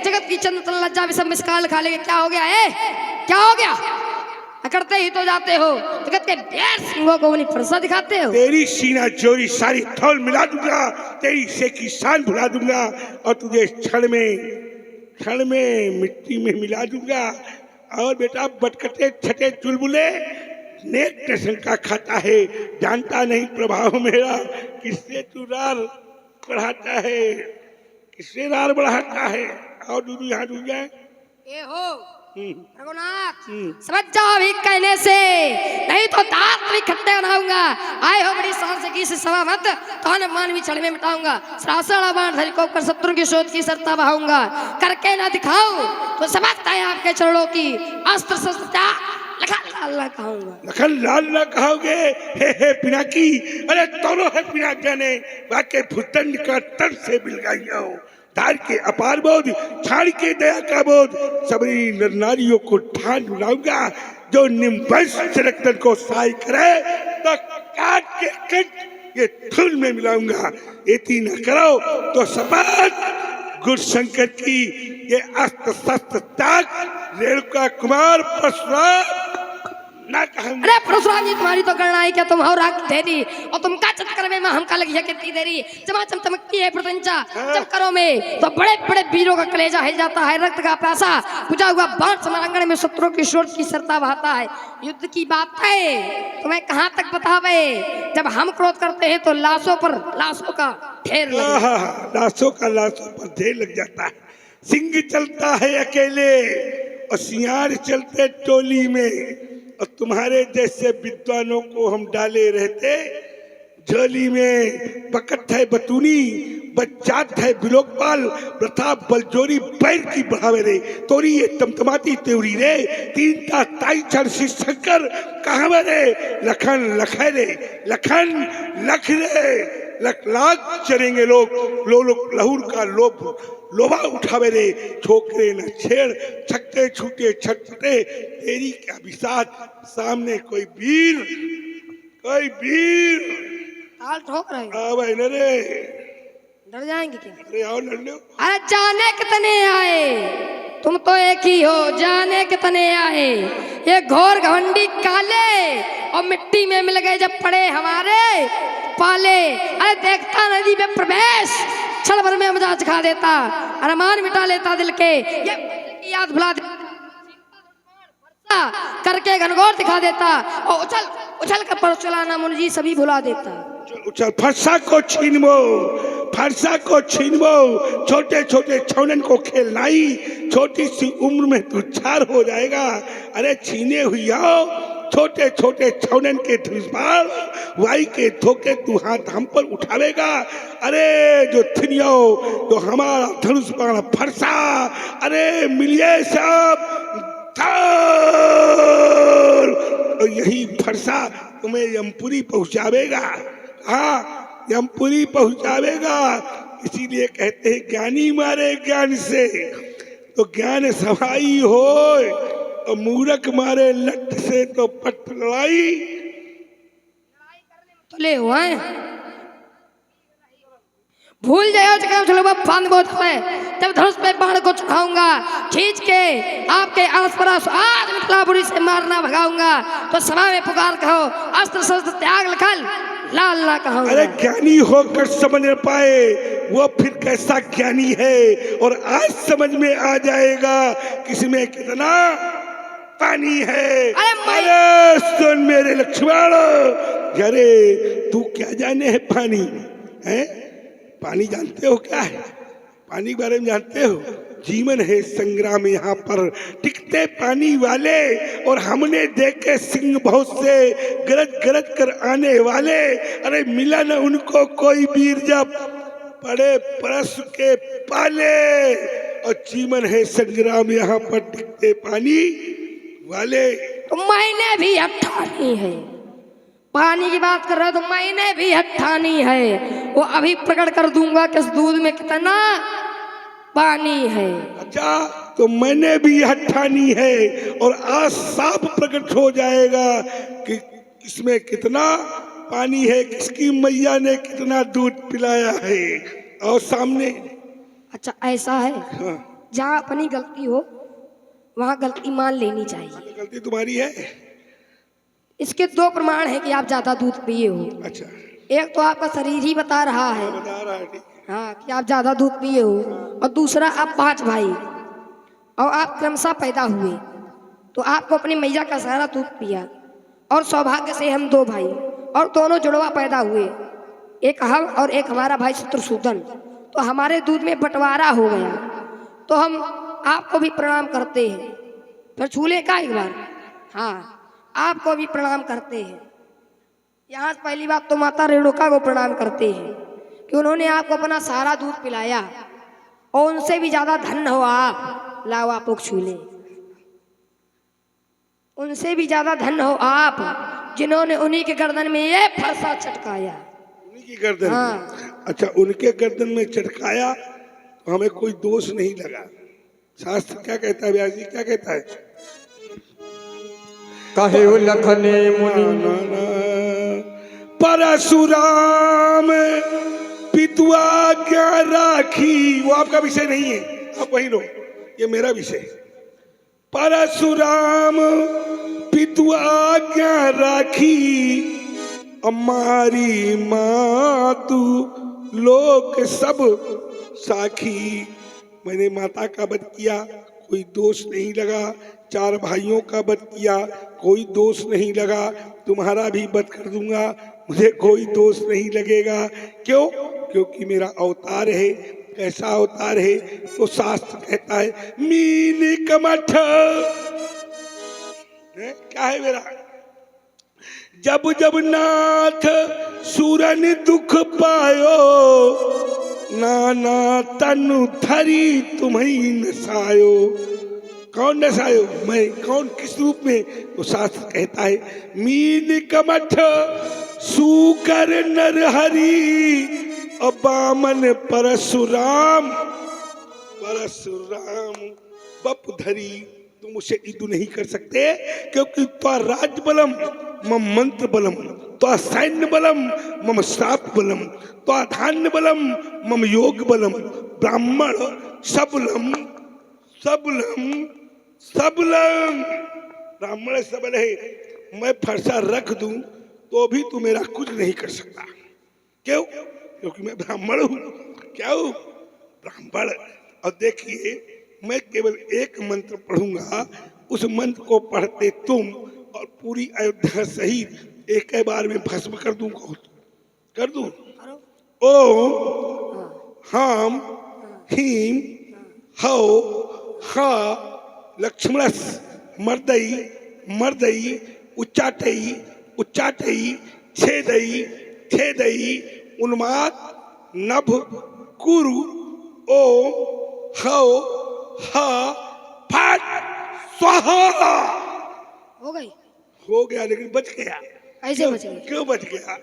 जगत की चंद्र लज्जा भी सब मिसकाल खा लेंगे। क्या हो गया है, क्या हो गया? अकड़ते ही तो जाते हो, जगत के बेर सिंहों को उन्हीं फरसा दिखाते हो। तेरी सीना जोरी सारी थौल मिला दूंगा, तेरी शेखी शान भुला दूंगा और तुझे क्षण में मिट्टी में मिला दूंगा। और बेटा बटकटे छठे चुलबुले नेक शंका खाता है, जानता नहीं प्रभाव मेरा किससे तू रार बढ़ाता है, किससे रार बढ़ाता है। और दूध यहाँ डूब जाए ये हो रघुनाथ, समझ जाओ अभी कहने से, नहीं तो दांत भी खट्टे बनाऊंगा। आए हो बड़ी शान से की सभा मत, तो मान भी छड़ में मिटाऊंगा। सरासड़ा बाण धरी को कर शत्रु की शोध की सरता बहाऊंगा। करके ना दिखाओ तो समझता है आपके चरणों की अस्त्र शस्त्र लखन लाल ना कहूंगा। लखन लाल ना कहोगे, हे पिनाकी। अरे दोनों है पिनाकिया ने वाके भूतन का तन से मिल गई हो। तार के अपार बोध, छाड़ के दया का बोध, सबरी नर नारियों को ठान बुलाऊंगा। जो निम्बस रक्तन को साई करे तो काट के कट ये धूल में मिलाऊंगा। इतनी न करो तो सपाट गुरशंकर की ये अस्त्र शस्त्र ताक रेणुका कुमार परशुराम ना कहूंगा। अरे परशुराम जी, तुम्हारी तो गणना है क्या? तुम हो राग दे दी और तुम का चक्कर में हम का लगी है कितनी देरी। चमाचम चमकती है प्रतंचा चक्करों में तो बड़े बड़े वीरों का कलेजा हिल जाता है। रक्त का प्यासा बुझा हुआ बाण समरांगण में शत्रुओं की शोर की सरता बहाता है। युद्ध की बात है तुम्हें कहाँ तक बतावे। जब हम क्रोध करते हैं तो लाशों का ढेर लाशों पर ढेर लग जाता है। सिंह चलता है अकेले और सियार चलते टोली में। और तुम्हारे जैसे विद्वानों को हम डाले रहते झोली में। बकट है बतूनी, बच्चात है बिलोकपाल, प्रताप बलजोरी बैर की बढ़ावे रे। तोरी ये तमतमाती त्योरी रे, तीन ता ताई चढ़ शंकर कहावे रे। लखन लखे रे, लखन लख रे। लख लाख चरेंगे लोग, लहूर का लोभा उठावे रे। छोकरे न छेड़, छक्के छूटे छटपटे, तेरी क्या बिसात सामने कोई वीर ताल ठोक रहे आवे न रे। डर जाएंगे क्या? अरे आओ लड़ लो। अरे जाने कितने आए, तुम तो एक ही हो। जाने कितने आए ये घोर घमंडी काले, और मिट्टी में मिल गए जब पड़े हमारे पाले। अरे देखता नदी में प्रवेश, क्षण भर में मजा खा देता, अरमान मिटा लेता दिल के। ये याद भुला देता, करके घनघोर दिखा देता, और उछल कर पर चलाना मुंजी सभी भुला देता। उछल फरसा को छीनबो, छोटे छोटे छौनन को खेलनाई। छोटी सी उम्र में तू छार हो जाएगा। अरे छीने हुई आओ छोटे छोटे छौनन के धनुष वाई के धोखे तू हाथ हम पर उठावेगा। अरे जो थिनियो तो हमारा धनुष बाण फरसा, अरे मिलिए सब और यही फरसा तुम्हें यमपुरी पहुंचावेगा। हाँ यमपुरी पहुंचावेगा। इसीलिए कहते हैं ज्ञानी मारे ज्ञान से तो ज्ञान सवाई हो, और मूर्ख मारे लट से तो पट लड़ाई ले हुआ है। भूल जाओ जब धनुष पे बाण को चढ़ाऊंगा, खींच के आपके आस पड़ोस आज मिथिला बुरी से मारना भगाऊंगा। तो सभा में पुकार कहो, अस्त्र शस्त्र त्याग लखन लाल ना कहो। अरे ज्ञानी होकर समझ न पाए वो फिर कैसा ज्ञानी है। और आज समझ में आ जाएगा किसमें कितना पानी है। अरे सुन मेरे लक्ष्मण, अरे तू क्या जाने है पानी है? पानी जानते हो क्या है? पानी के बारे में जानते हो? जीवन है संग्राम यहाँ पर टिकते पानी वाले। और हमने देखे सिंह बहुत से गरज कर आने वाले। अरे मिला न उनको कोई वीर जब पड़े परस के पाले। और जीवन है संग्राम यहाँ पर टिकते पानी वाले। तो मैंने भी हठानी है, पानी की बात कर रहे हो तो मैंने भी हठानी है। वो अभी प्रकट कर दूंगा कि इस दूध में कितना पानी है। अच्छा तो मैंने भी हठानी है और आज साफ प्रकट हो जाएगा कि इसमें कितना पानी है, किसकी मैया ने कितना दूध पिलाया है। और सामने अच्छा ऐसा है। हाँ। जहाँ अपनी गलती हो वहाँ गलती मान लेनी चाहिए। गलती तुम्हारी है। इसके दो प्रमाण है कि आप ज्यादा दूध पिए हो। अच्छा, एक तो आपका शरीर ही बता रहा है, बता रहा है, ठीक है। हाँ, कि आप ज्यादा दूध पिए हो, और दूसरा आप 5 भाई और आप क्रमशः पैदा हुए तो आपको अपनी मैया का सारा दूध पिया, और सौभाग्य से हम 2 भाई और दोनों जुड़वा पैदा हुए, एक हम और एक हमारा भाई शत्रुसूदन, तो हमारे दूध में बंटवारा हो गया, तो हम आपको भी प्रणाम करते हैं। फिर छूले का एक बार, हाँ, आपको भी प्रणाम करते हैं। यहाँ पहली बात तो माता रेणुका को प्रणाम करते हैं कि उन्होंने आपको अपना सारा दूध पिलाया, और उनसे भी ज्यादा धन्य हो आप। लाओ आप लोग छूले। उनसे भी ज्यादा धन्य हो आप जिन्होंने उन्हीं के गर्दन में ये फरसा चटकाया। उन्हीं की गर्दन में? हाँ। अच्छा, उनके गर्दन में चटकाया तो हमें कोई दोष नहीं लगा। शास्त्र क्या कहता है व्यास जी, क्या कहता है? कहे लखने मुनि ना, ना, परशुराम पितुआ क्या राखी, वो आपका विषय नहीं है, आप वहीं रहो, ये मेरा विषय। परशुराम पितुआ क्या राखी, हमारी मातु लोक सब साखी। मैंने माता का वध किया, कोई दोष नहीं लगा। 4 भाइयों का वध किया, कोई दोष नहीं लगा। तुम्हारा भी वध कर दूंगा, मुझे कोई दोष नहीं लगेगा। क्यों? क्योंकि मेरा अवतार है। कैसा अवतार है? तो शास्त्र कहता है मीन कमठ। क्या है मेरा? जब जब नाथ सुरन दुख पायो, नाना तनु धरी तुम्हें नसायो। कौन नसायो? मैं। कौन? किस रूप में? तो शास्त्र कहता है मीन कमठ सुकर नरहरि, अबामन परशुराम। परशुराम बप धरी, तुम उसे इदु नहीं कर सकते, क्योंकि तो राज बलम मम मंत्र बलम, तो सैन्य बलम मम श्राप बलम, तो धान्य बलम मम योग बलम। ब्राह्मण सबलम सबलम सबलम, ब्राह्मण सबल है। मैं फरसा रख दूं तो भी तू मेरा कुछ नहीं कर सकता। क्यों? क्योंकि मैं ब्राह्मण हूं। क्या हूं? ब्राह्मण। और देखिए, मैं केवल एक मंत्र पढ़ूंगा, उस मंत्र को पढ़ते तुम और पूरी अयोध्या सहित एक बार में भस्म कर दूं। कर दूं? ओम हम हीम हौ हा लक्ष्मणस मर्दई मर्दई उच्चाटई उच्चाटई छेदई छेदई उन्माद नभ कुरु ओम हौ हा फट स्वाहा। हो गई? हो गया, लेकिन बच गया। कैसे बच गए? क्यों बच गया?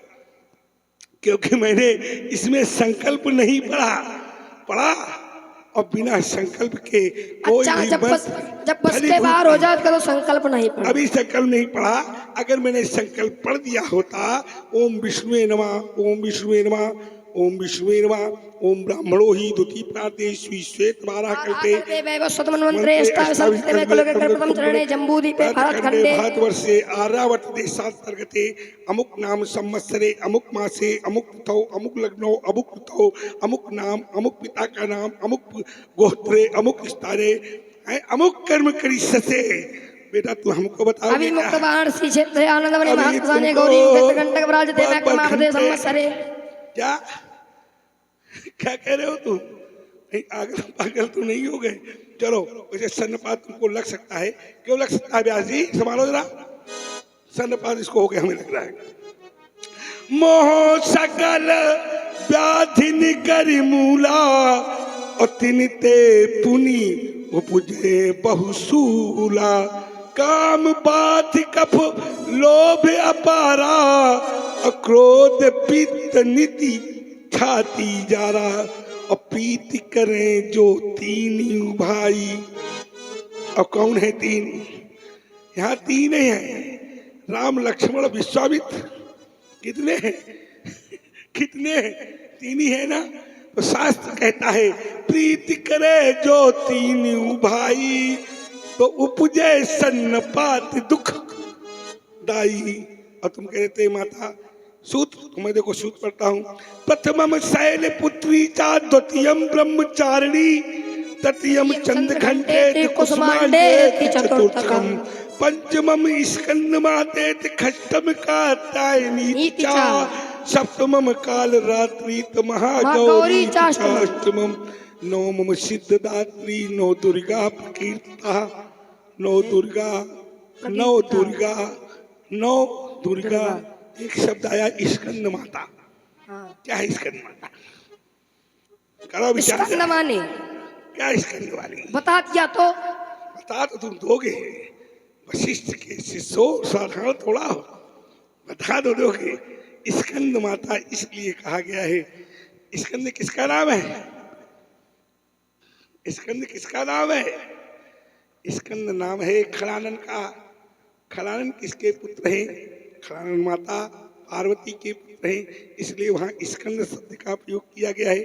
क्योंकि मैंने इसमें संकल्प नहीं पढ़ा और बिना संकल्प के कोई अच्छा, भी जब बस के बाहर हो जाए तो संकल्प नहीं पड़ा। अभी संकल्प नहीं पढ़ा। अगर मैंने संकल्प पढ़ दिया होता, ओम विष्णुवे नमः, ओम विष्णुवे नमः, ओम विष्णुवे नमः, ओम ब्राह्मणो ही द्वितीय प्राते श्वेत बारह कल्पे भारतवर्षे आर्यावर्त देशांतर्गते अमुक नाम संवत्सरे अमुक मासे अमुक तिथौ अमुक लग्नौ अमुक ऋतौ अमुक नाम अमुक पिता का नाम अमुक गोत्रे अमुक स्थाने अमुक कर्म करिष्यसे। बेटा तू हमको बता। अभी मुक्त वाराणसी क्षेत्र आनंदमणि महाप्रसाने गौरी घंटक ब्राज देवा क्रमावधे संवत्सरे। क्या क्या कह रहे हो तुम? नहीं, आगल पागल तो नहीं हो गए? चलो, वैसे सन्नपात तुमको लग सकता है। क्यों लग सकता है व्यास जी? संभालो जरा। सन्नपात इसको हो गया, हमें लग रहा है। मोह सकल व्याधि निकरि मूला, और तिनिते पुनि उपजे बहुसूला। काम बात कफ लोभ अपारा, अक्रोध पित्त नीति छाती जा रहा। और प्रीति करें जो तीन भाई। और कौन है तीन? यहाँ तीन ही हैं, राम लक्ष्मण विश्वामित्र। कितने हैं? कितने हैं? तीन ही है ना। तो शास्त्र कहता है प्रीति करे जो तीनों भाई तो उपजे सन्नपात दुख दाई। और तुम कहते माता सूत, मैं देखो सूत पढ़ता हूँ। प्रथमम शैल पुत्री चा द्वितीयम ब्रह्मचारिणी तृतीयम चंद्र घंटे कुसुमांडे चतुर्थकम पंचमम स्कंद माते खष्टम कात्यायनी चा सप्तमम काल रात्रि महागौरी चाष्टमम नवमम सिद्धदात्री नौ दुर्गा प्रकीर्ता नौ दुर्गा एक शब्द आया स्कंद माता। क्या है स्कंद माता? करो विचार। स्कंद माने क्या स्कंद वाली? बता दिया तो बता तो तुम दोगे। वशिष्ठ के शिष्यों साधारण थोड़ा हो, बता दो दोगे। स्कंद माता इसलिए कहा गया है। स्कंद किसका नाम है? स्कंद किसका नाम है? स्कंद नाम है खलानन का। खलानन किसके पुत्र हैं? खलानन माता पार्वती के पुत्र हैं, इसलिए वहाँ स्कंद शब्द का प्रयोग किया गया है।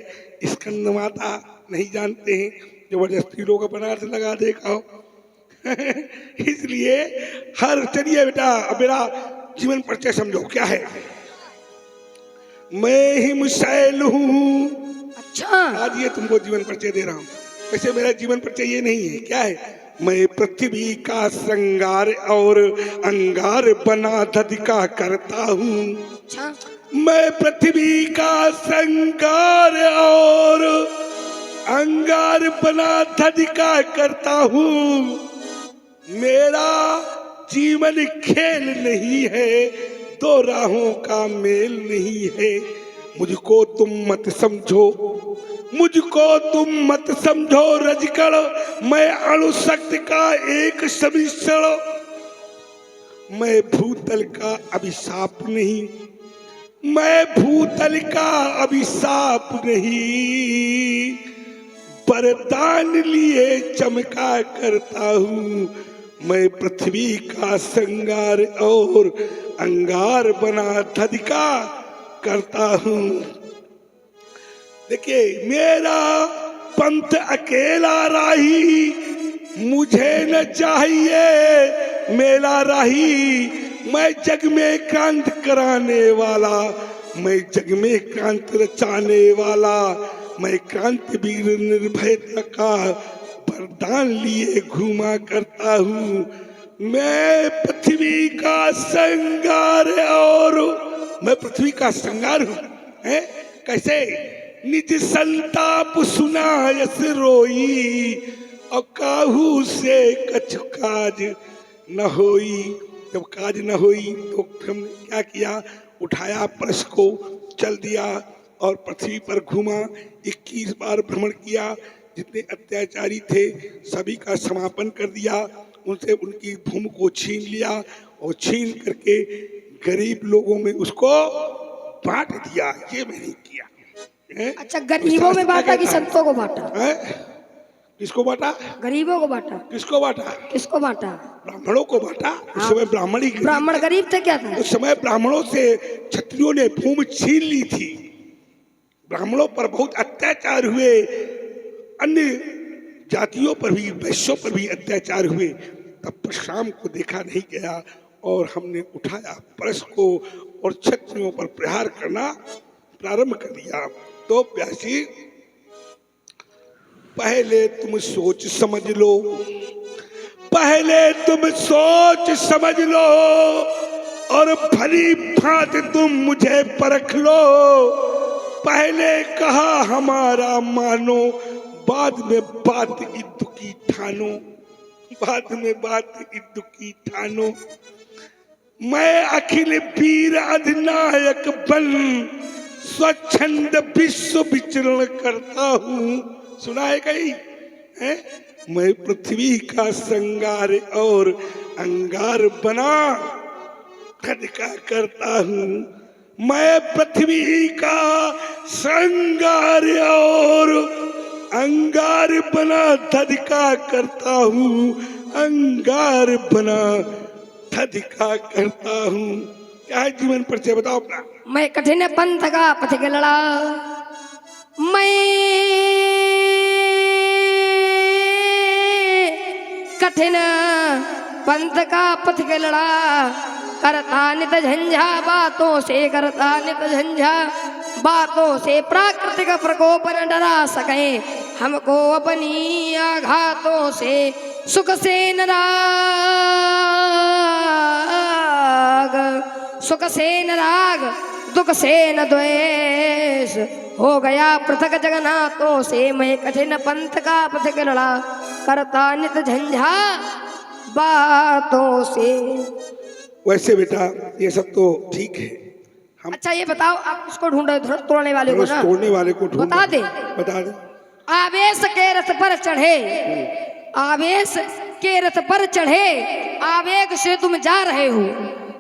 स्कंद माता नहीं जानते हैं, जबरदस्ती लोग अपना अर्थ लगा देखा हो। इसलिए हर चलिए बेटा अब मेरा जीवन परिचय समझो क्या है। मैं हिम शैल हूँ। अच्छा, आज ये तुमको जीवन परिचय दे रहा हूँ। वैसे मेरा जीवन परिचय ये नहीं है। क्या है? मैं पृथ्वी का श्रृंगार और अंगार बना धदिका करता हूँ। अच्छा, मैं पृथ्वी का श्रृंगार और अंगार बना धदिका करता हूँ। मेरा जीवन खेल नहीं है, दो राहों का मेल नहीं है। मुझको तुम मत समझो, मुझको तुम मत समझो रजकण, मैं अणुशक्ति का एक समिश्रण। मैं भूतल का अभिशाप नहीं, मैं भूतल का अभिशाप नहीं, वरदान लिए चमका करता हूँ। मैं पृथ्वी का श्रृंगार और अंगार बना धदिका करता हूँ। देखिए मेरा पंथ अकेला राही, मुझे न चाहिए मेला राही। मैं जग में क्रांति कराने वाला, मैं जग में क्रांति रचाने वाला, मैं क्रांति वीर निर्भयता का वरदान लिए घूमा करता हूँ। मैं पृथ्वी का श्रृंगार और मैं पृथ्वी का श्रृंगार हूँ। कैसे? निज संताप सुनायस रोई और काहू से कछु काज न होई। जब काज न होई तो हमने क्या किया? उठाया परश को, चल दिया और पृथ्वी पर घूमा। 21 बार भ्रमण किया। जितने अत्याचारी थे सभी का समापन कर दिया, उनसे उनकी भूमि को छीन लिया और छीन करके गरीब लोगों में उसको बांट दिया। ये मैंने किया। अच्छा, गरीबों में बांटा कि संतों को बांटा? किसको बांटा? गरीबों को बांटा। किसको बांटा? किसको बांटा? ब्राह्मणों को बांटा। उस समय ब्राह्मण ही ब्राह्मण गरीब थे क्या था? उस समय ब्राह्मणों से क्षत्रियों ने भूमि छीन ली थी। ब्राह्मणों पर बहुत अत्याचार हुए, अन्य जातियों पर भी, वैश्यों पर भी अत्याचार हुए। तब परशुराम को देखा नहीं गया और हमने उठाया परश को और क्षत्रियों पर प्रहार करना प्रारंभ कर दिया। तो प्यासी पहले तुम सोच समझ लो, पहले तुम सोच समझ लो और भली भांति तुम मुझे परख लो। पहले कहा हमारा मानो, बाद में बात इद्दु की ठानो, बाद में बात इद्दु की ठानो। मैं अखिल वीर अधिनायक बन स्वच्छंद विश्व विचरण करता हूँ। सुना है कहीं? मैं पृथ्वी का श्रृंगार और अंगार बना धदिका करता हूँ। मैं पृथ्वी का श्रृंगार और अंगार बना धदिका करता हूँ, अंगार बना धदिका करता हूँ। क्या है जीवन परिचय बताओ अपना? मैं कठिन पंथ का पथिक लड़ा, मैं कठिन पंथ का पथ के लड़ा, करता नित झंझा बातों से, करता नित झंझा बातों से, प्राकृतिक प्रकोप न डरा सके हमको अपनी आघातों से, सुख से न राग, सुख से न राग, दुख से न द्वेष, हो गया पृथक जगन्नाथों से, मैं कठिन पंथ का पथ के लड़ा, करता नित झंझा बातों से। वैसे बेटा ये सब तो ठीक है, हम अच्छा ये बताओ, आप उसको ढूंढ रहे हो तोड़ने वाले को ना, तोड़ने वाले को ढूंढ, बता दे। बता दे। आवेश के रथ पर चढ़े, आवेश के रथ पर चढ़े, आवेग से तुम जा रहे हो,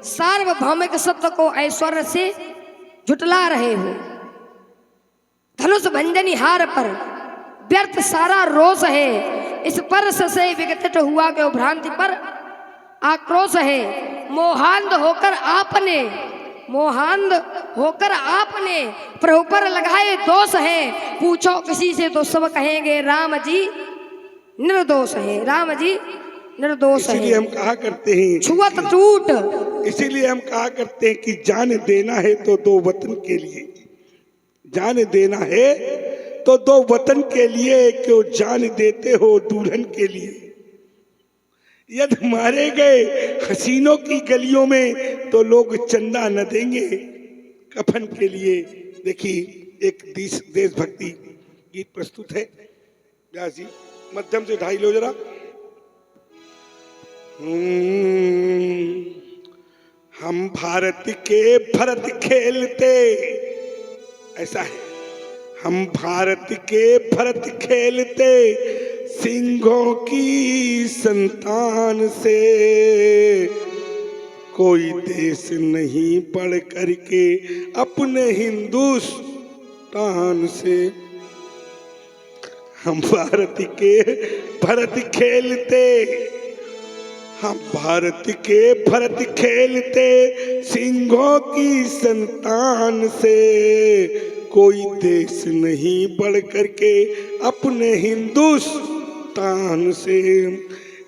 सार्वभौमिक सत्य को ऐश्वर्य से झुटला रहे हो, धनुष भंजनी हार पर व्यर्थ सारा रोष है, इस परस से विगतित हुआ के भ्रांति पर आक्रोश है, मोहांध होकर आपने, मोहांध होकर आपने प्रभु पर लगाए दोष है, पूछो किसी से तो सब कहेंगे राम जी निर्दोष है, राम जी निर्दोष है। इसीलिए हम कहा करते हैं, छुअत टूट, इसीलिए हम कहा करते हैं कि जान देना है तो दो वतन के लिए, जान देना है तो दो वतन के लिए, क्यों जान देते हो दुल्हन के लिए। यदि मारे गए हसीनों की गलियों में तो लोग चंदा न देंगे कफन के लिए। देखिए एक देशभक्ति गीत प्रस्तुत है, व्यास जी मध्यम से ढाई लो जरा। हम भारत के भरत खेलते, ऐसा है, हम भारत के भरत खेलते, सिंहों की संतान से, कोई देश नहीं बढ़ करके अपने हिंदुस्तान से। हम भारत के भरत खेलते, हम भारत के भरत खेलते, सिंहों की संतान से, कोई देश नहीं बढ़ करके अपने हिंदुस्तान से।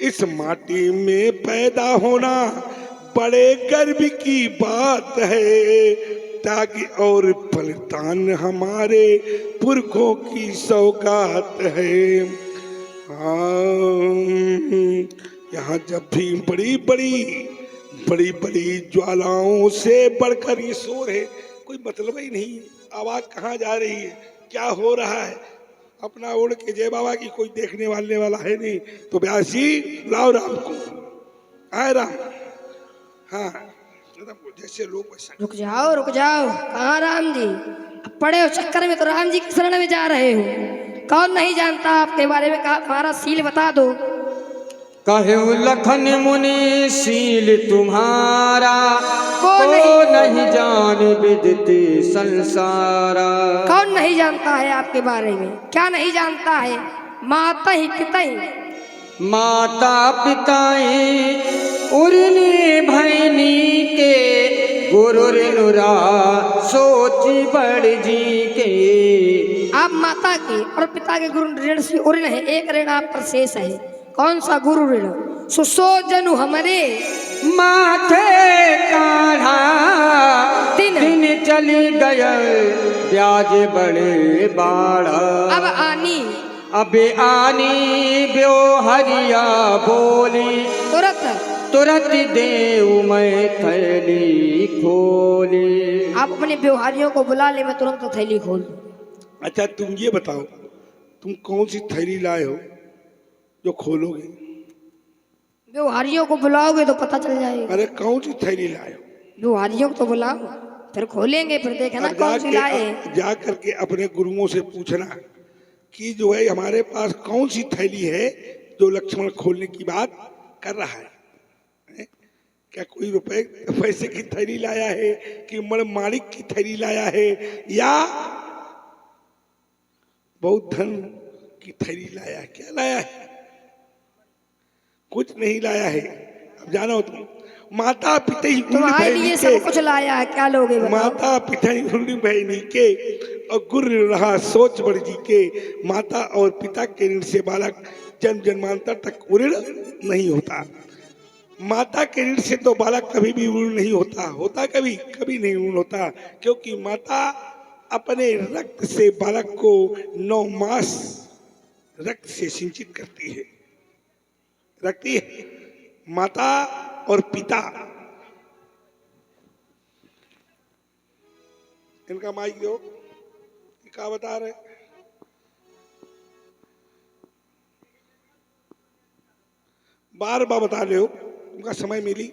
इस माटी में पैदा होना बड़े गर्व की बात है, ताकि और बलिदान हमारे पुरखों की सौगात है। यहाँ जब भी बड़ी बड़ी ज्वालाओं से बढ़कर ये शोर है, कोई मतलब ही नहीं, आवाज कहाँ जा रही है, क्या हो रहा है, अपना ओढ़ के जय बाबा की कोई देखने वाले वाला है नहीं। तो व्यास जी लाओ राम को, आए राम। हाँ जैसे लोग वैसा। रुक जाओ कहाँ राम जी, अब पड़े हो चक्कर में तो राम जी की शरण में जा रहे हो। कौन नहीं जानता आपके बारे में, कहा तुम्हारा सील बता दो। कहे लखन मुनि सील तुम्हारा, को नहीं जान विदित संसारा। कौन नहीं जानता है आपके बारे में, क्या नहीं जानता है। माता ही पिताई, माता पिताई उर्नी भैनी के, गुरु नुरा सोची बड़ जी के। आप माता के और पिता के गुरु ऋण से ऋण है, एक ऋण आप पर शेष है। कौन सा गुरु ऋण, सुसोजनु हमारे माथे काढ़ा, दिन चली गए ब्याज बड़े बाड़ा। अबे आनी ब्यो हरिया बोली, तुरंत देव मैं थैली खोली। आप अपने व्यवहारियों को बुला ले, मैं तुरंत थैली खोल दूं। अच्छा तुम ये बताओ, तुम कौन सी थैली लाए हो जो खोलोगे? व्यवहारियों को बुलाओगे तो पता चल जाएगा। अरे कौन सी थैली लाए हो? व्यवहारियों को तो बुलाओ, फिर खोलेंगे, फिर देखना कौन सी लाए। जा करके अपने गुरुओं से पूछना कि जो है हमारे पास कौन सी थैली है जो लक्ष्मण खोलने की बात कर रहा है। क्या कोई रुपए पैसे की थैली लाया है कि मणिमाणिक की थैली लाया है, या बहुत धन की थैली लाया है? क्या लाया है? कुछ नहीं लाया है। अब जानो तुम, माता पिता ही तुम्हारे लिए सब कुछ लाया है, क्या लोगे बताओ? माता पिता ही बहनी के और गुर रहा सोच बड़ जी के। माता और पिता के ऋण से बालक जन्म जन्मांतर तक ऋण नहीं होता। माता के ऋण से तो बालक कभी भी ऋण नहीं होता कभी कभी नहीं ऋण होता, क्योंकि माता अपने रक्त से बालक को 9 मास रक्त से सिंचित रखती है माता और पिता। इनका माइक दो, क्या बता रहे? बार बार बता रहे हो, उनका समय मिली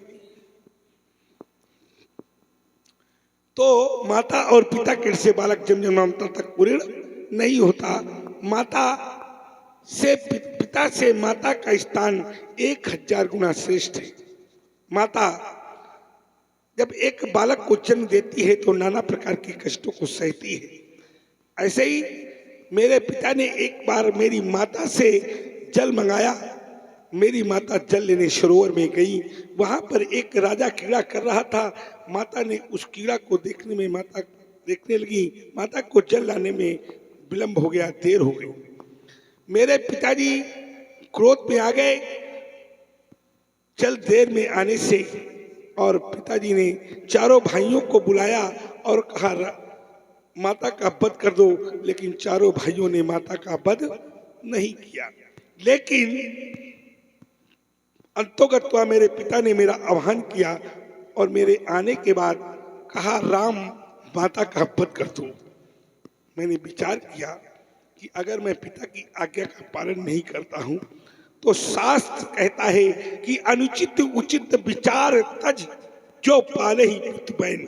तो माता और पिता के से बालक जन्म जन्मांतर तक ऋण नहीं होता। माता से पिता से माता का स्थान 1000 गुना श्रेष्ठ है। माता जब एक बालक को जन्म देती है तो नाना प्रकार के कष्टों को सहती है। ऐसे ही मेरे पिता ने एक बार मेरी माता से जल मंगाया। मेरी माता जल लेने सरोवर में गई, वहां पर एक राजा कीड़ा कर रहा था। माता ने उस कीड़ा को देखने लगी। माता को जल लाने में विलंब हो गया, देर हो गई। मेरे पिताजी क्रोध में आ गए जल देर में आने से, और पिताजी ने चारों भाइयों को बुलाया और कहा माता का वध कर दो। लेकिन चारों भाइयों ने माता का वध नहीं किया। लेकिन अंतोगत्वा मेरे पिता ने मेरा आह्वान किया और मेरे आने के बाद कहा राम माता का वध कर दो। मैंने विचार किया कि अगर मैं पिता की आज्ञा का पालन नहीं करता हूं तो शास्त्र कहता है कि अनुचित उचित विचार तज जो पाले ही पुत्रबैन।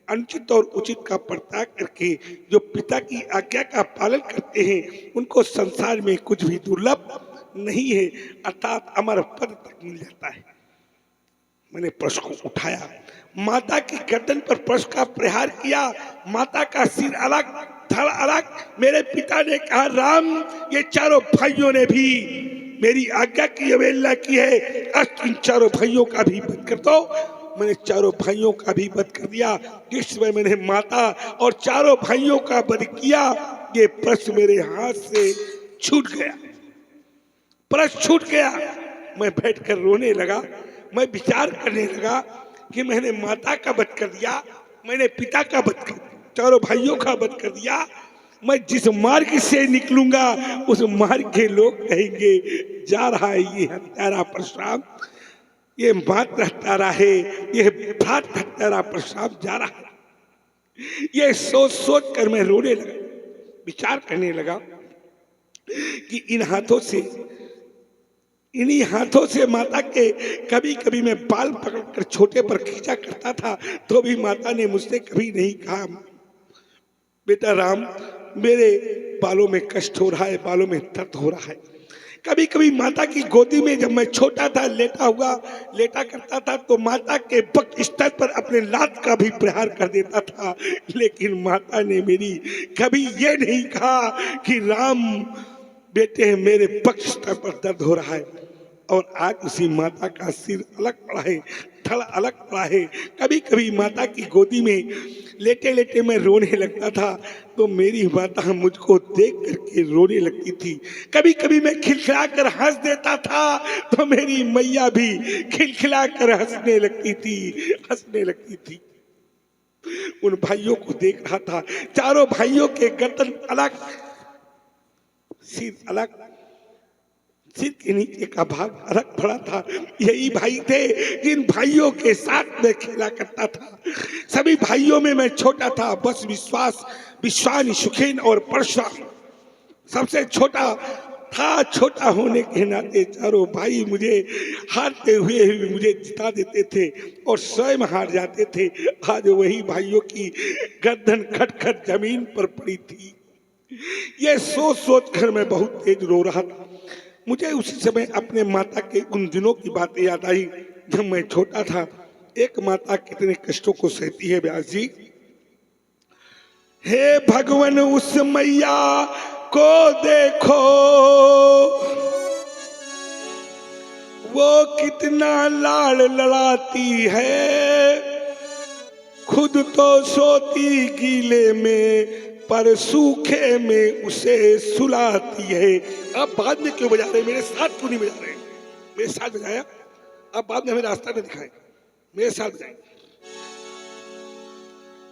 अनुचित और उचित का परित्याग करके जो पिता की आज्ञा का पालन करते हैं उनको संसार में कुछ भी दुर्लभ नहीं है, अर्थात अमर पद तक मिल जाता है। मैंने प्रश्न को उठाया, माता की गर्दन पर प्रश्न का प्रहार किया। माता का सिर अलग धड़ अलग। मेरे पिता ने कहा राम ये चारों भाइयों ने भी मेरी आज्ञा की अवहेलना की है, अस्त इन चारों भाइयों का भी वध कर दो। मैंने चारों भाइयों का भी वध कर दिया। जिस समय मैंने माता और चारों भाइयों का वध किया, ये प्रश्न मेरे हाथ से छूट गया, प्रश्न छूट गया। मैं बैठकर रोने लगा। मैं विचार करने लगा कि मैंने माता का वध कर दिया, मैंने पिता का वध कर, चारों भाइयों का वध कर दिया। मैं जिस मार्ग से निकलूंगा उस मार्ग के लोग कहेंगे जा रहा है ये हत्यारा परशुराम, ये मात्र हत्यारा है, ये भ्रात हत्यारा परशुराम जा रहा है। ये सोच सोच कर मैं रोने लगा, विचार करने लगा कि इन्हीं हाथों से माता के कभी कभी मैं बाल पकड़कर छोटे पर खींचा करता था, तो भी माता ने मुझसे कभी नहीं कहा बेटा राम मेरे बालों में कष्ट हो रहा है, बालों में दर्द हो रहा है। कभी कभी माता की गोदी में जब मैं छोटा था लेटा करता था तो माता के वक्त स्तर पर अपने लात का भी प्रहार कर देता था। लेकिन माता ने मेरी कभी ये नहीं कहा कि राम बेटे मेरे पक्ष स्तर पर दर्द हो रहा है। और आज उसी माता का सिर अलग पड़ा है, थड़ अलग पड़ा है। कभी कभी माता की गोदी में लेटे लेटे मैं रोने लगता था तो मेरी माता मुझको देख करके रोने लगती थी। कभी कभी मैं खिलखिला कर हंस देता था तो मेरी मैया भी खिलखिला कर हंसने लगती थी। उन भाइयों को देख रहा था, चारों भाइयों के गर्दन अलग, सिर अलग, सिर के नीचे का भाग अलग पड़ा था। यही भाई थे जिन भाइयों के साथ मैं खेला करता था। सभी भाइयों में मैं छोटा था, बस विश्वान सुखेन और परशुराम सबसे छोटा था। छोटा होने के नाते चारों भाई मुझे हारते हुए मुझे जिता देते थे और स्वयं हार जाते थे। आज वही भाइयों की गर्दन खटखट जमीन पर पड़ी थी। ये सोच सोच कर मैं बहुत तेज रो रहा था। मुझे उसी समय अपने माता के उन दिनों की बातें याद आई जब मैं छोटा था। एक माता कितने कष्टों को सहती है व्यास जी। हे भगवान उस मैया को देखो, वो कितना लाड़ लड़ाती है, खुद तो सोती गीले में पर सूखे में उसे सुलाती है। आप बाद में क्यों बजा रहे, मेरे साथ क्यों नहीं बजा रहे? मेरे साथ बजाया, आप बाद में हमें रास्ता न दिखाए, मेरे साथ बजाए।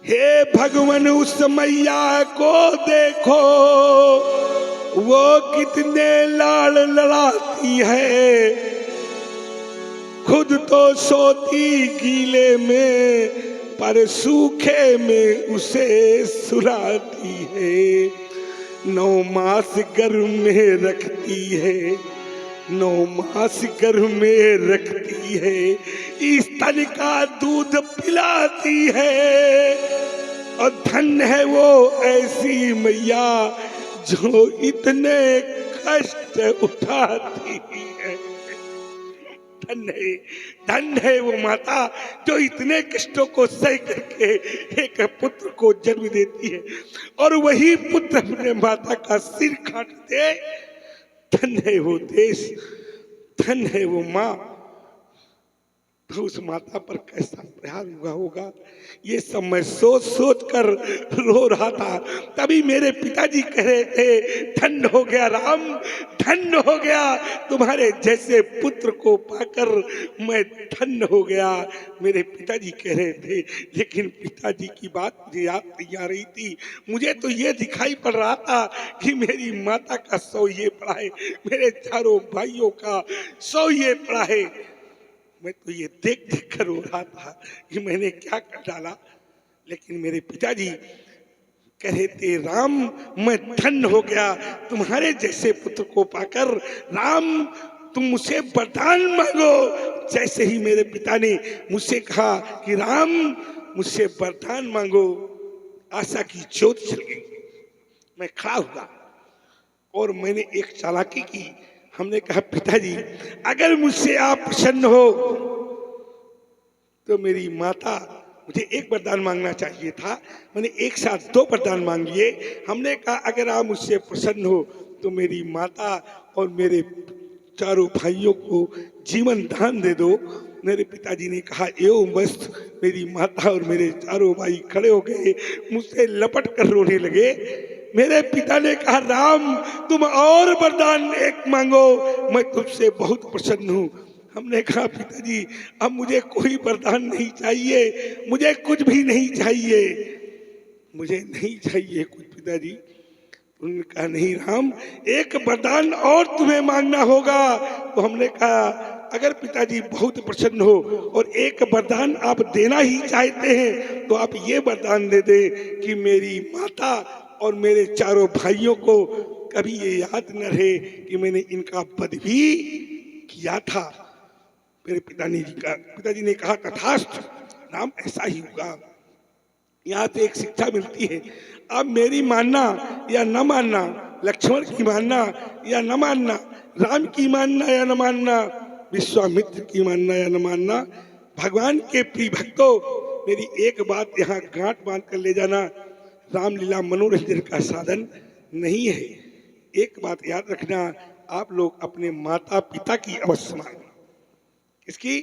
हे भगवान उस मैया को देखो, वो कितने लाड़ लड़ाती है, खुद तो सोती गीले में पर सूखे में उसे सुलाती है। 9 मास गर्भ में रखती है, 9 मास गर्भ में रखती है, इस तन का दूध पिलाती है। और धन्य है वो ऐसी मैया जो इतने कष्ट उठाती है। धन्य है वो माता जो इतने कष्टों को सह करके एक पुत्र को जन्म देती है, और वही पुत्र अपने माता का सिर काट दे। धन्य है वो देश, धन्य है वो माँ। तो उस माता पर कैसा प्रहार हुआ होगा, ये सब मैं सोच सोच कर रो रहा था। तभी मेरे पिताजी कह रहे थे, धन्य हो गया राम, धन्य हो गया, तुम्हारे जैसे पुत्र को पाकर मैं धन्य हो गया। मेरे पिताजी कह रहे थे, लेकिन पिताजी की बात मुझे याद नहीं आ रही थी। मुझे तो ये दिखाई पड़ रहा था कि मेरी माता का 100 ये पड़ा है, मेरे चारों भाइयों का 100 ये पड़ा है। मैं तो ये देख देख कर रो रहा था कि मैंने क्या कर डाला। लेकिन मेरे पिताजी कह रहे थे, राम मैं धन्य हो गया तुम्हारे जैसे पुत्र को पाकर। राम तुम मुझसे वरदान मांगो। जैसे ही मेरे पिता ने मुझसे कहा कि राम मुझसे वरदान मांगो, आशा की ज्योत जल गई। मैं खड़ा हुआ और मैंने एक चालाकी की। हमने कहा, पिताजी अगर मुझसे आप प्रसन्न हो तो मेरी माता, मुझे एक वरदान मांगना चाहिए था, मैंने एक साथ 2 वरदान मांग लिए। हमने कहा अगर आप मुझसे प्रसन्न हो तो मेरी माता और मेरे चारों भाइयों को जीवन दान दे दो। मेरे पिताजी ने कहा एवं बस। मेरी माता और मेरे चारों भाई खड़े हो गए, मुझसे लपट कर रोने लगे। मेरे पिता ने कहा, राम तुम और वरदान एक मांगो, मैं तुमसे बहुत प्रसन्न हूँ। हमने कहा, पिताजी अब मुझे कोई वरदान नहीं चाहिए, मुझे कुछ भी नहीं चाहिए, मुझे नहीं चाहिए कुछ पिताजी। उन्होंने कहा, नहीं राम एक वरदान और तुम्हें मांगना होगा। तो हमने कहा, अगर पिताजी बहुत प्रसन्न हो और एक वरदान आप देना ही चाहते हैं तो आप ये वरदान दे दें कि मेरी माता और मेरे चारों भाइयों को कभी ये याद न रहे कि मैंने इनका वध भी किया था। मेरे पिताजी ने कहा, तथास्तु राम ऐसा ही होगा। यहाँ से एक शिक्षा मिलती है, अब मेरी मानना या न मानना, लक्ष्मण की मानना या न मानना, राम की मानना या न मानना, विश्वामित्र की मानना या न मानना, भगवान के प्रिय भक्तों मेरी एक बात यहाँ गांठ बांध कर ले जाना, रामलीला मनोरंजन का साधन नहीं है। एक बात याद रखना, आप लोग अपने माता पिता की अवश्य मानो। इसकी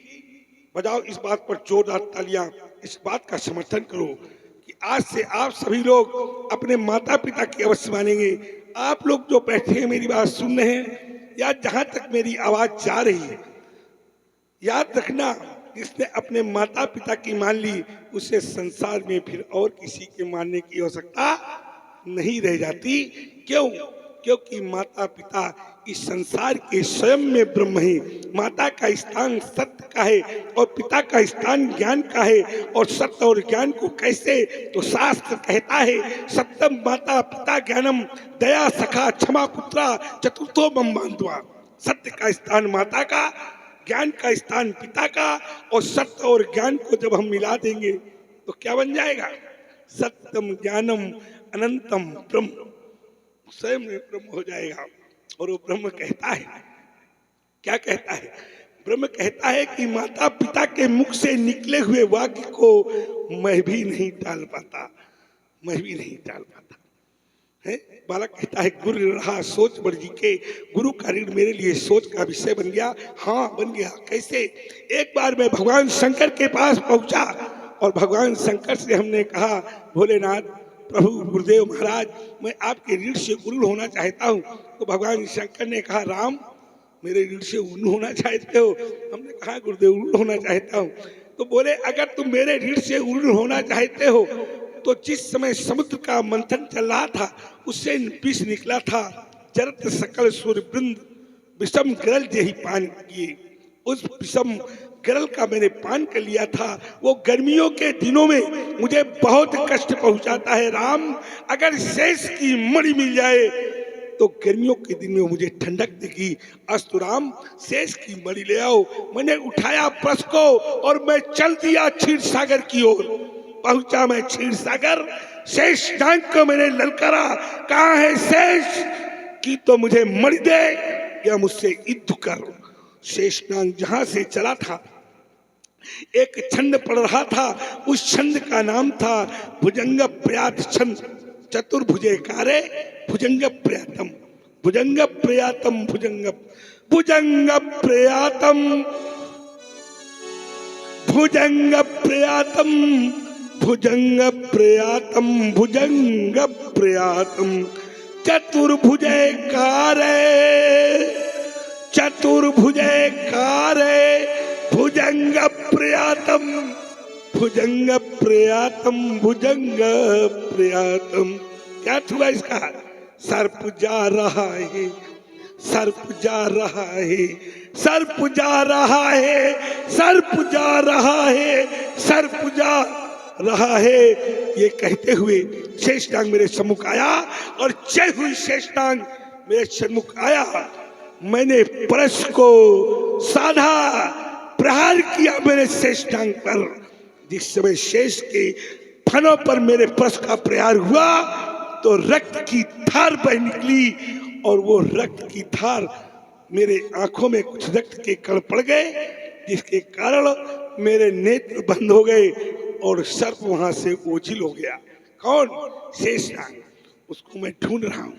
बजाओ, इस बात पर जोरदार तालियां, इस बात का समर्थन करो कि आज से आप सभी लोग अपने माता पिता की अवश्य मानेंगे। आप लोग जो बैठे हैं मेरी बात सुन रहे हैं या जहां तक मेरी आवाज जा रही है, याद रखना जिसने अपने माता पिता की मान ली उसे संसार में फिर और किसी के मानने की आवश्यकता नहीं रह जाती। क्यों? क्योंकि माता पिता इस संसार के स्वयं में ब्रह्म है। माता का स्थान सत्य का है और पिता का स्थान ज्ञान का है। और सत्य और ज्ञान को कैसे, तो शास्त्र कहता है, सत्यम माता पिता ज्ञानम दया सखा क्षमा पुत्रा चतुर्थो मम बांधवा। सत्य का स्थान माता का, ज्ञान का स्थान पिता का, और सत्य और ज्ञान को जब हम मिला देंगे तो क्या बन जाएगा? सत्यम ज्ञानम अनंतम ब्रह्म, स्वयं में ब्रह्म हो जाएगा। और वो ब्रह्म कहता है, क्या कहता है? ब्रह्म कहता है कि माता पिता के मुख से निकले हुए वाक्य को मैं भी नहीं टाल पाता, मैं भी नहीं टाल पाता। है। बालक कहता है गुरु रहा सोच बड़ जी के, गुरु का ऋण मेरे लिए सोच का विषय बन गया। हाँ बन गया। कैसे? एक बार मैं भगवान शंकर के पास पहुंचा और भगवान शंकर से हमने कहा, भोलेनाथ प्रभु गुरुदेव महाराज, मैं आपके ऋण से उरूढ़ होना चाहता हूँ। तो भगवान शंकर ने कहा, राम मेरे ऋण से उरूढ़ होना चाहते हो? हमने कहा गुरुदेव उरूढ़ होना चाहता हूँ। तो बोले, अगर तुम मेरे ऋण से उरूढ़ होना चाहते हो तो जिस समय समुद्र का मंथन चल रहा था उससे विष निकला था, जरत सकल सूर्य वृंद विषम गरल जही पान किए, उस विषम गरल का मैंने पान कर लिया था। वो गर्मियों के दिनों में मुझे बहुत कष्ट पहुंचाता है। राम अगर शेष की मणि मिल जाए तो गर्मियों के दिन में मुझे ठंडक देगी। अस्तु राम, शेष की मणि ले आओ। मैंने उठाया परस को और मैं चल दिया क्षीर सागर की ओर। पहुंचा मैं क्षीर सागर, शेष नाग को मैंने ललकारा, कहा है शेष की तो मुझे मणि दे या मुझसे युद्ध कर। शेष नाग जहां से चला था एक छंद पड़ रहा था, उस छंद का नाम था भुजंग प्रयात छंद। चतुर्भुजे कारे भुजंग प्रयातम, भुजंग प्रयातम, भुजंग भुजंग प्रयातम, भुजंग प्रयातम, भुजंग प्रयातम, भुजंग प्रयातम, चतुर्भुजे कारे, चतुर्भुजे कारे भुजंग प्रयातम, भुजंग प्रयातम, भुजंग प्रयातम। क्या हुआ इसका? सर्प जा रहा है, सर्प जा रहा है, सर्प जा रहा है, सर्प जा रहा है, सर्प जा रहा है। ये कहते हुए शेषनाग मेरे सम्मुख आया और जय हुई शेषनाग मेरे सम्मुख आया। मैंने परश को साधा, प्रहार किया मेरे शेषनाग पर। जिस समय शेष के फनों पर मेरे परश का प्रहार हुआ तो रक्त की धार बह निकली और वो रक्त की धार मेरे आंखों में कुछ रक्त के कण पड़ गए, जिसके कारण मेरे नेत्र बंद हो गए और सर्प वहां से ओझिल हो गया। कौन? शेषनाग। उसको मैं ढूंढ रहा हूं।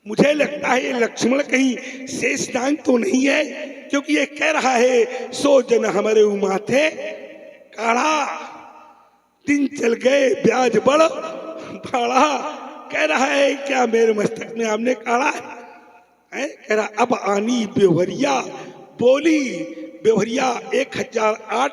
मुझे लगता है ये लक्ष्मण कहीं शेषनाग तो नहीं है, क्योंकि ये कह रहा है सो जन हमारे माथे काढ़ा, दिन चल गए ब्याज बड़ भाड़ा। कह रहा है क्या मेरे मस्तक में आपने काढ़ा है? कह रहा अब आनी बेवरिया बोली। बेवरिया 1008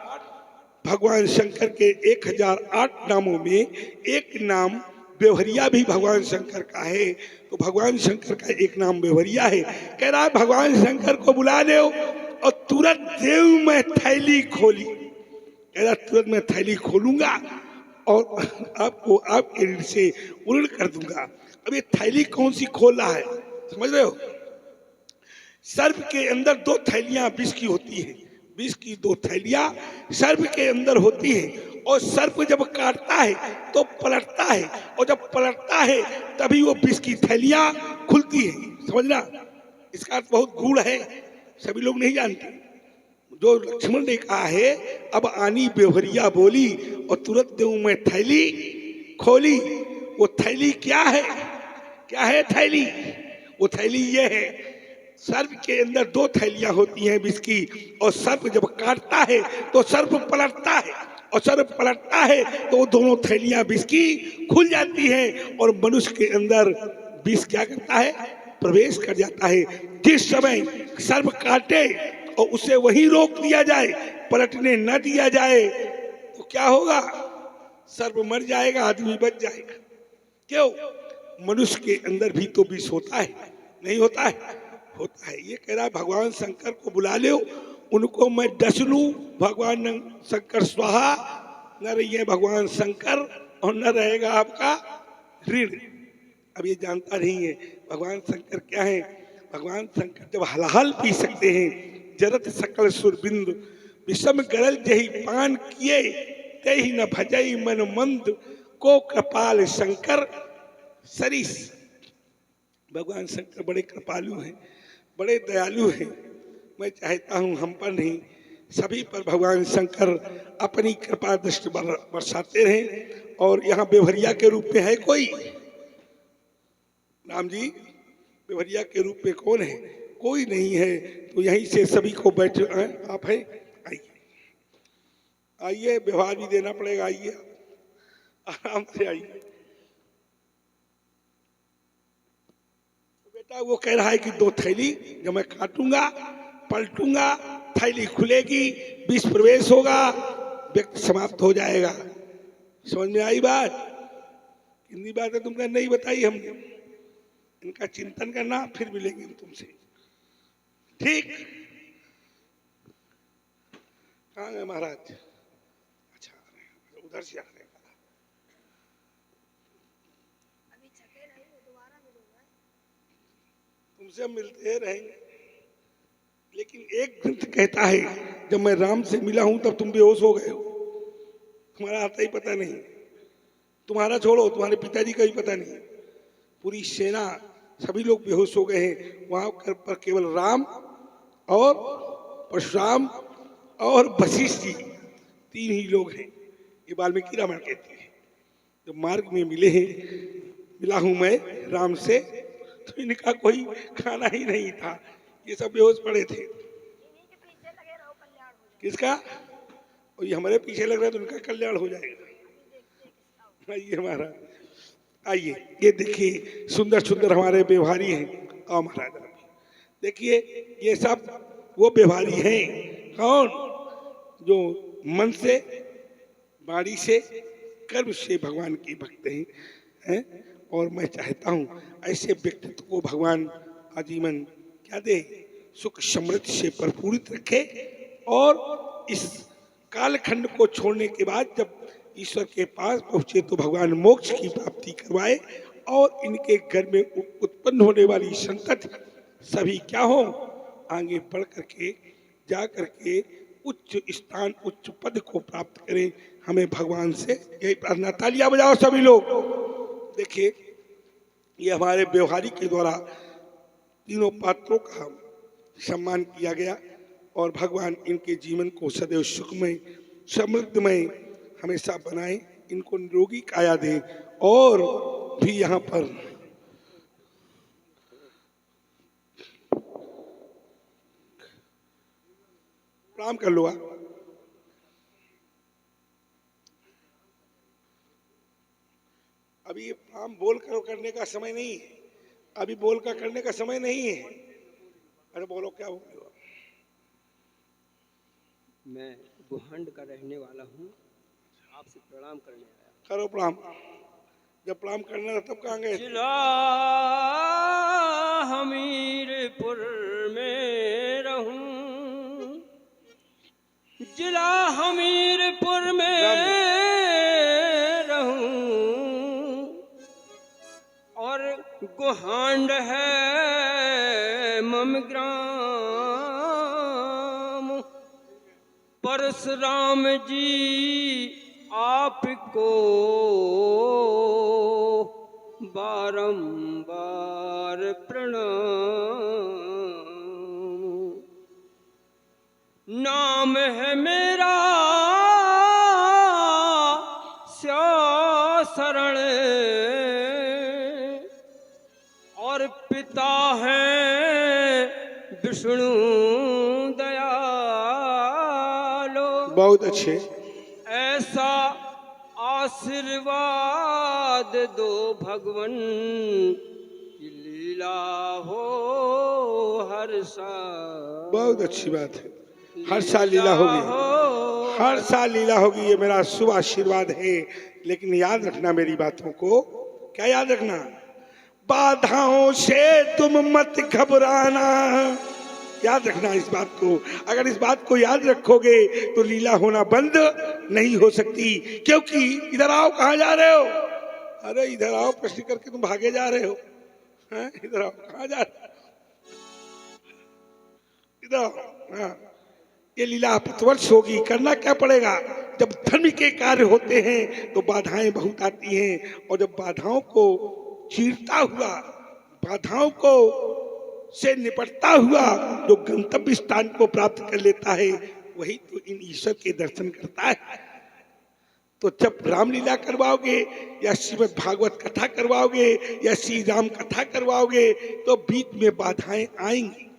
भगवान शंकर के 1008 नामों में एक नाम बेवरिया भी भगवान शंकर का है। तो भगवान शंकर का एक नाम बेवरिया है। कह रहा है भगवान शंकर को बुला ले और तुरंत देव में थैली खोली। कह रहा तुरंत मैं थैली खोलूंगा और आपको आपके ऋण से उरूढ़ कर दूंगा। अब ये थैली कौन सी खोल रहा है समझ रहे हो? सर्प के अंदर 2 थैलियां विष की होती है। विष की 2 थैलियां सर्प के अंदर होती है और सर्प जब काटता है तो पलटता है और जब पलटता है तभी वो विष की थैलियां खुलती है। समझना, इसका अर्थ बहुत गूढ़ है, सभी लोग नहीं जानते। जो लक्ष्मण ने कहा है अब आनी बेवरिया बोली और तुरंत देव में थैली खोली। वो थैली क्या है? क्या है थैली? वो थैली ये है, सर्प के अंदर 2 थैलियां होती हैं विष की, और सर्प जब काटता है तो सर्प पलटता है और सर्प पलटता है तो वो दोनों थैलियां विष की खुल जाती हैं और मनुष्य के अंदर विष क्या करता है? प्रवेश कर जाता है। जिस समय सर्प काटे और उसे वहीं रोक दिया जाए, पलटने न दिया जाए तो क्या होगा? सर्प मर जाएगा, आदमी बच जाएगा। क्यों? मनुष्य के अंदर भी तो विष होता है, नहीं होता है? होता है। ये कह रहा है भगवान शंकर को बुला लो, उनको मैं डस लूं। भगवान शंकर स्वाहा, न रहिए भगवान शंकर और न रहेगा आपका ऋण। अब ये जानता नहीं है भगवान शंकर क्या है। भगवान शंकर जब हलाहल पी सकते हैं, जरत सकल सुरबिंद विषम गरल जही पान किए, ते ही न भजई मन मंद को कृपाल शंकर सरिस। भगवान शंकर बड़े कृपालु हैं, बड़े दयालु हैं। मैं चाहता हूं हम पर नहीं सभी पर भगवान शंकर अपनी कृपा दृष्टि बरसाते रहें। और यहाँ बेवरिया के रूप में है कोई? राम जी बेवरिया के रूप में कौन है? कोई नहीं है। तो यहीं से सभी को बैठ आप हैं, आइए आइए, व्यवहार भी देना पड़ेगा, आइए आराम से आइए। बेटा वो कह रहा है कि 2 थैली जब मैं काटूंगा पलटूंगा, थैली खुलेगी, विष प्रवेश होगा, व्यक्ति समाप्त हो जाएगा। समझ में आई बात? कितनी बातें तुमने नहीं बताई हमने। इनका चिंतन करना, फिर मिलेंगे हम तुमसे, ठीक? कहाँ है महाराज? अच्छा उधर से आ रहे हैं। तुमसे हम मिलते रहेंगे, लेकिन एक ग्रंथ कहता है जब मैं राम से मिला हूं तब तुम बेहोश हो गए हो। तुम्हारा आता ही पता नहीं, तुम्हारा छोड़ो, तुम्हारे पिताजी का भी पता नहीं, पूरी सेना सभी लोग बेहोश हो गए हैं। वहां पर केवल राम और परशुराम और वशिष्ठ जी 3 ही लोग हैं। ये वाल्मीकि रामायण कहती है। जब मार्ग में मिले हैं, मिला हूं मैं राम से, तो इनका कोई खाना ही नहीं था, ये सब बेहोश पड़े थे। किसका? और ये हमारे पीछे लग रहा है तो उनका कल्याण हो जाएगा। आइए हमारा, आइए, ये देखिए सुंदर सुंदर हमारे व्यवहारी हैं। आओ महाराज देखिए, ये सब वो व्यवहारी हैं। कौन? जो मन से, वाणी से, कर्म से भगवान की भक्त हैं। और मैं चाहता हूं ऐसे व्यक्तित्व को भगवान आजीवन क्या दे, सुख समृद्धि से परिपूरित रखे, और इस कालखंड को छोड़ने के बाद जब ईश्वर के पास पहुंचे तो भगवान मोक्ष की प्राप्ति करवाए, और इनके घर में उत्पन्न होने वाली संतति सभी क्या हो, आगे बढ़ करके जा करके उच्च स्थान, उच्च पद को प्राप्त करें। हमें भगवान से यही प्रार्थना। तालियां बजाओ सभी लोग। देखिए, ये हमारे व्यवहारी के द्वारा तीनों पात्रों का सम्मान किया गया, और भगवान इनके जीवन को सदैव सुखमय समृद्धमय हमेशा बनाए, इनको निरोगी काया दें। और भी यहाँ पर प्रणाम कर लो। अभी ये प्रणाम बोल कर करने का समय नहीं है, अभी बोल कर करने का समय नहीं है। अरे बोलो, क्या बोल रहे हो? मैं बुहंड का रहने वाला हूँ, आपसे प्रणाम करने आया। करो प्रणाम। जब प्रणाम करना था तब कहाँ गए? जिला हमीरपुर में रहूं, जिला हमीरपुर में रहूं, और गुहांड है मम ग्राम। परशुराम जी आपको बारंबार प्रणाम। नाम है मेरा शरण, और पिता हैं विष्णु दयालो। बहुत अच्छे। ऐसा आशीर्वाद दो भगवन की लीला हो हर साल। बहुत अच्छी बात है, हर साल लीला होगी, हर साल लीला होगी, ये मेरा शुभ आशीर्वाद है। लेकिन याद रखना मेरी बातों को। क्या याद रखना? बाधाओं से तुम मत घबराना। याद रखना इस बात को। अगर इस बात को याद रखोगे तो लीला होना बंद नहीं हो सकती। क्योंकि इधर आओ, कहाँ जा रहे हो? अरे इधर आओ, प्रश्न करके तुम भागे जा रहे हो। हैं? इधर आओ, कहाँ जा रहे हो? इधर आओ। हाँ, ये लीला प्रतिवर्ष होगी। करना क्या पड़ेगा? जब धर्म के कार्य होते हैं तो बाधाएं बहुत आती हैं, और जब बाधाओं को चीरता हुआ, बाधाओं को से निपटता हुआ जो गंतव्य स्थान को प्राप्त कर लेता है, वही तो इन ईश्वर के दर्शन करता है। तो जब रामलीला करवाओगे या श्रीमद् भागवत कथा करवाओगे या श्री राम कथा करवाओगे तो बीच में बाधाएं आएंगी।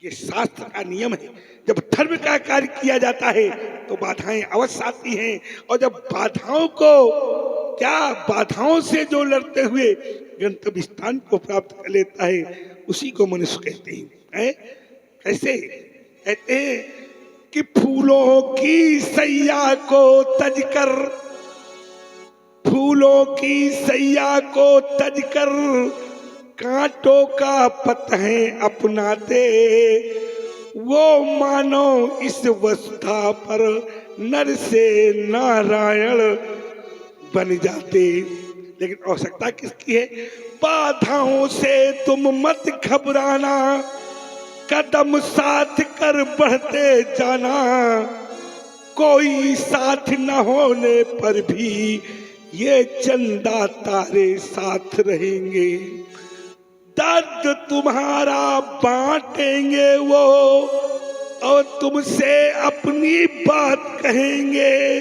ये शास्त्र का नियम है। जब धर्म का कार्य किया जाता है तो बाधाएं अवश्य आती हैं, और जब बाधाओं से जो लड़ते हुए गंतव्य स्थान को प्राप्त कर लेता है उसी को मनुष्य कहते हैं। कैसे कहते हैं कि फूलों की सैया को तजकर, फूलों की सैया को तजकर कांटों का पथ है अपनाते, वो मानो इस अवस्था पर नर से नारायण बन जाते। लेकिन आवश्यकता किसकी है? बाधाओं से तुम मत घबराना, कदम साथ कर बढ़ते जाना, कोई साथ न होने पर भी ये चंदा तारे साथ रहेंगे, दर्द तुम्हारा बांटेंगे वो और तुमसे अपनी बात कहेंगे।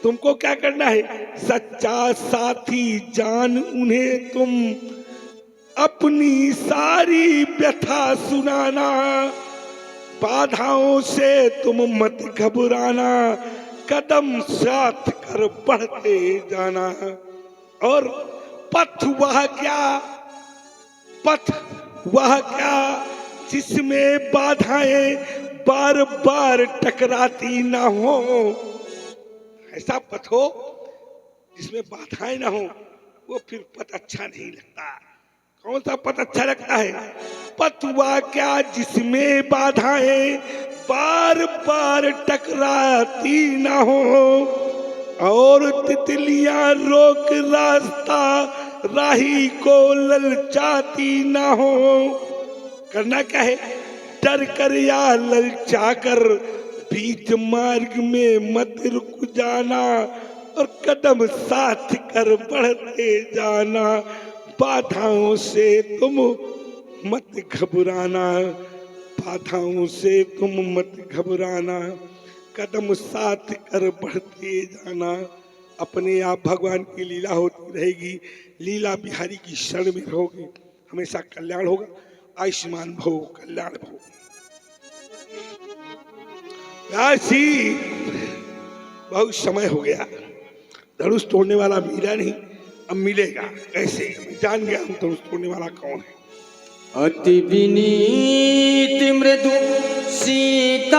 तुमको क्या करना है? सच्चा साथी जान उन्हें तुम अपनी सारी व्यथा सुनाना, बाधाओं से तुम मत घबराना, कदम साथ कर बढ़ते जाना। और पथ वह क्या जिसमें बाधाएं बार बार टकराती ना हो। ऐसा पथ हो जिसमें बाधाएं ना हो, वो फिर पथ अच्छा नहीं लगता। कौन सा पथ अच्छा लगता है? पथ वह क्या जिसमें बाधाएं बार बार टकराती ना हो, और तितलियां रोक रास्ता राही को ललचाती ना हो। करना क्या है? डर कर या ललचा कर बीच मार्ग में मत रुक जाना, और कदम साथ कर बढ़ते जाना, बाधाओं से तुम मत घबराना, बाधाओं से तुम मत घबराना, कदम साथ कर बढ़ते जाना। अपने आप भगवान की लीला होती रहेगी, लीला बिहारी की शरण में रहोगे, हमेशा कल्याण होगा। आयुष्मान भव, कल्याण भव। काशी बहुत समय हो गया, धनुष तोड़ने वाला मिला नहीं, अब मिलेगा। कैसे? जान गया हम धनुष तोड़ने वाला कौन है। अति विनीत मृदु शीतल